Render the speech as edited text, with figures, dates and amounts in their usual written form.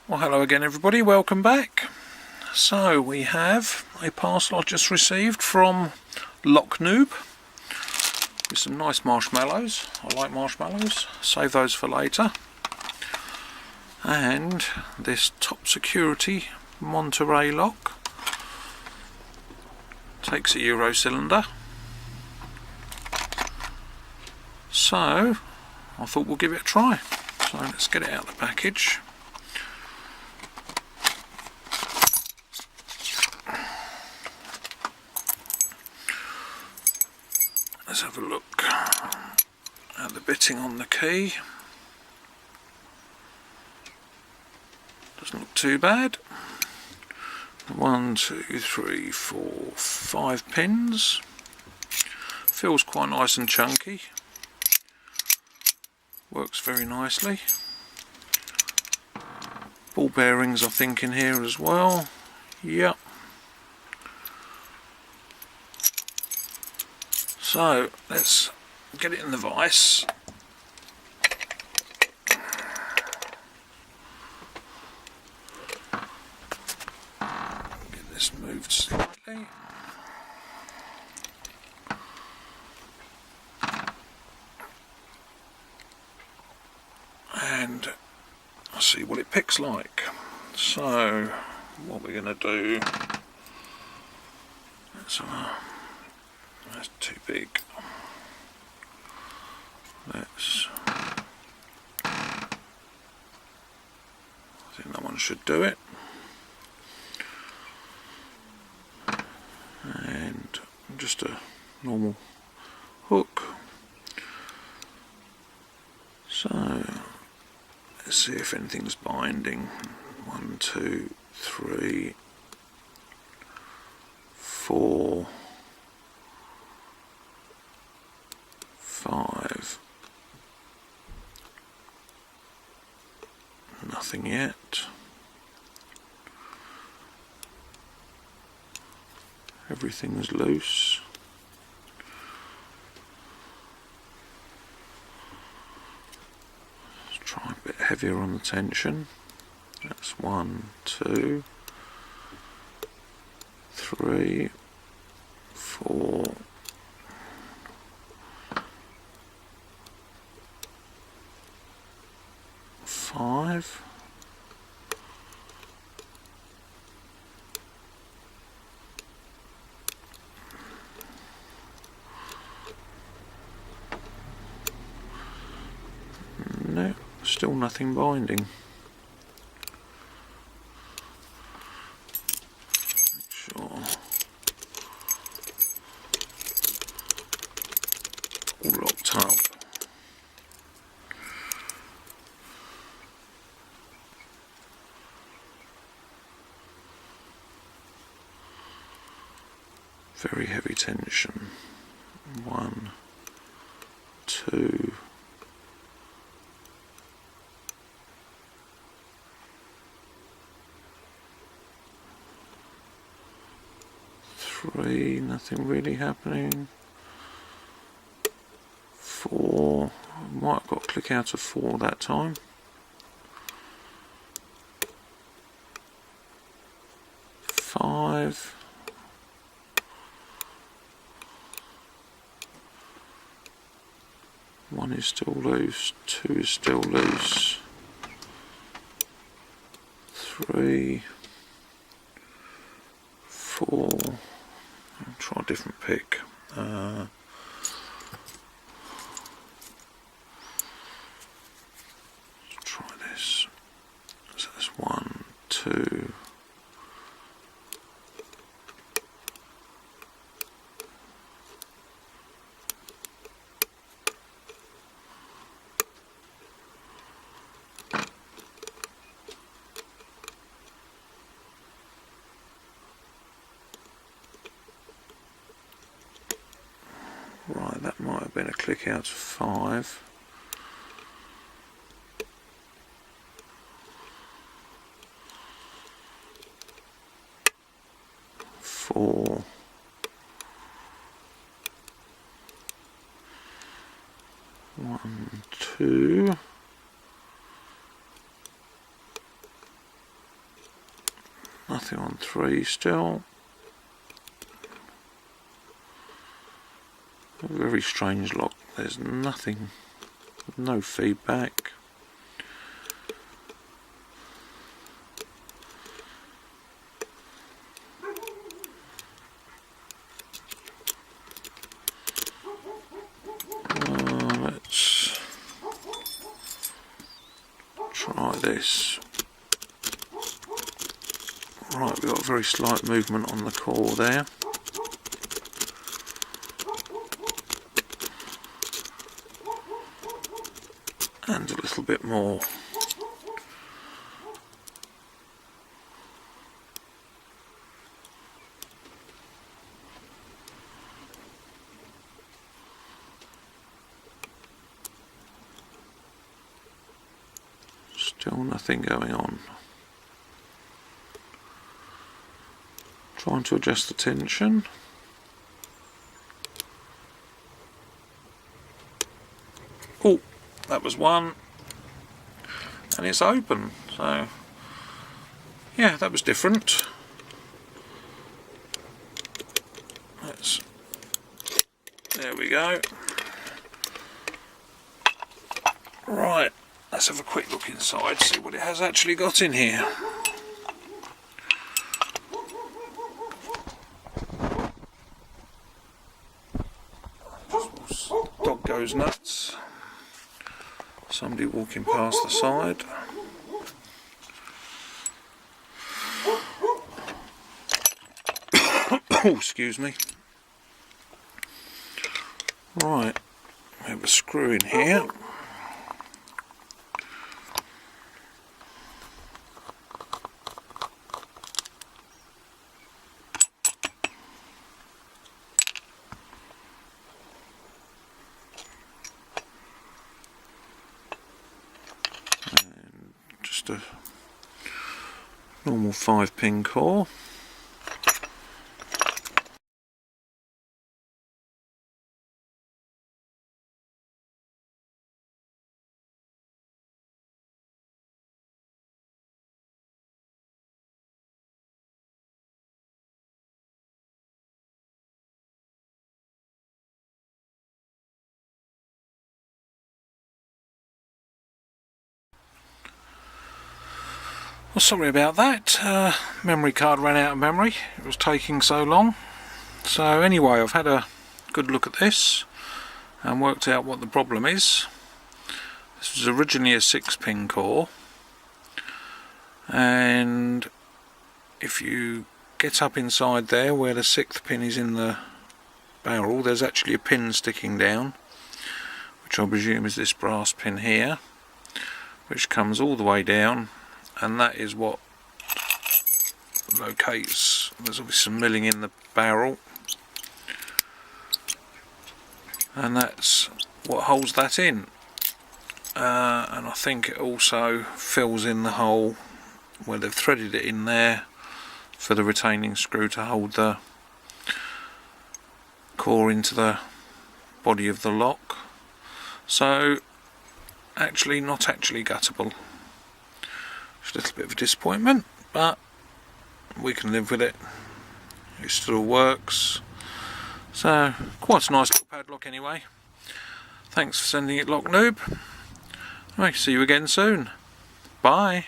Well, hello again everybody, welcome back. So we have a parcel I just received from Noob with some nice marshmallows. I like marshmallows, save those for later. And this top security Montery lock. Takes a Euro cylinder. So I thought we'll give it a try. So let's get it out of the package. Let's have a look at the bitting on the key. Doesn't look too bad. 1, 2, 3, 4, 5 pins. Feels quite nice and chunky. Works very nicely. Ball bearings I think in here as well. Yep. So let's get it in the vise. Get this moved slightly. And I'll see what it picks like. So what we're going to do, that's too big. I think that one should do it. And just a normal hook. So let's see if anything's binding. 1, 2, 3, 4, 5. Nothing yet. Everything's loose. Let's try a bit heavier on the tension. That's 1, 2, 3, 4, 5. No, still nothing binding. Make sure all locked up. Very heavy tension. 1, 2, 3, nothing really happening. 4, might have got a click out of 4 that time. 5. 1 is still loose, 2 is still loose, 3, 4, I'll try a different pick. Let's try this. So that's 1, 2, right, that might have been a click out of 5. 4, 1, 2, 3 still. A very strange lock. There's nothing, no feedback. Let's try this. Right, we've got a very slight movement on the core there. And a little bit more. Still nothing going on. Trying to adjust the tension. Oh, that was one. And it's open. So, yeah, that was different. There we go. Right, let's have a quick look inside, see what it has actually got in here. Dog goes nuts. Somebody walking past the side. Oh, excuse me. Right, we have a screw in here. And just a normal 5-pin core. Well, sorry about that. Memory card ran out of memory. It was taking so long. So anyway, I've had a good look at this and worked out what the problem is. This was originally a 6-pin core, and if you get up inside there where the 6th pin is in the barrel, there's actually a pin sticking down, which I presume is this brass pin here, which comes all the way down, and that is what locates. There's obviously some milling in the barrel, and that's what holds that in. And I think it also fills in the hole where they've threaded it in there for the retaining screw to hold the core into the body of the lock. So actually not actually guttable. Just a little bit of a disappointment, but we can live with it. It still works. So quite a nice little padlock anyway. Thanks for sending it, Noob. I see you again soon. Bye.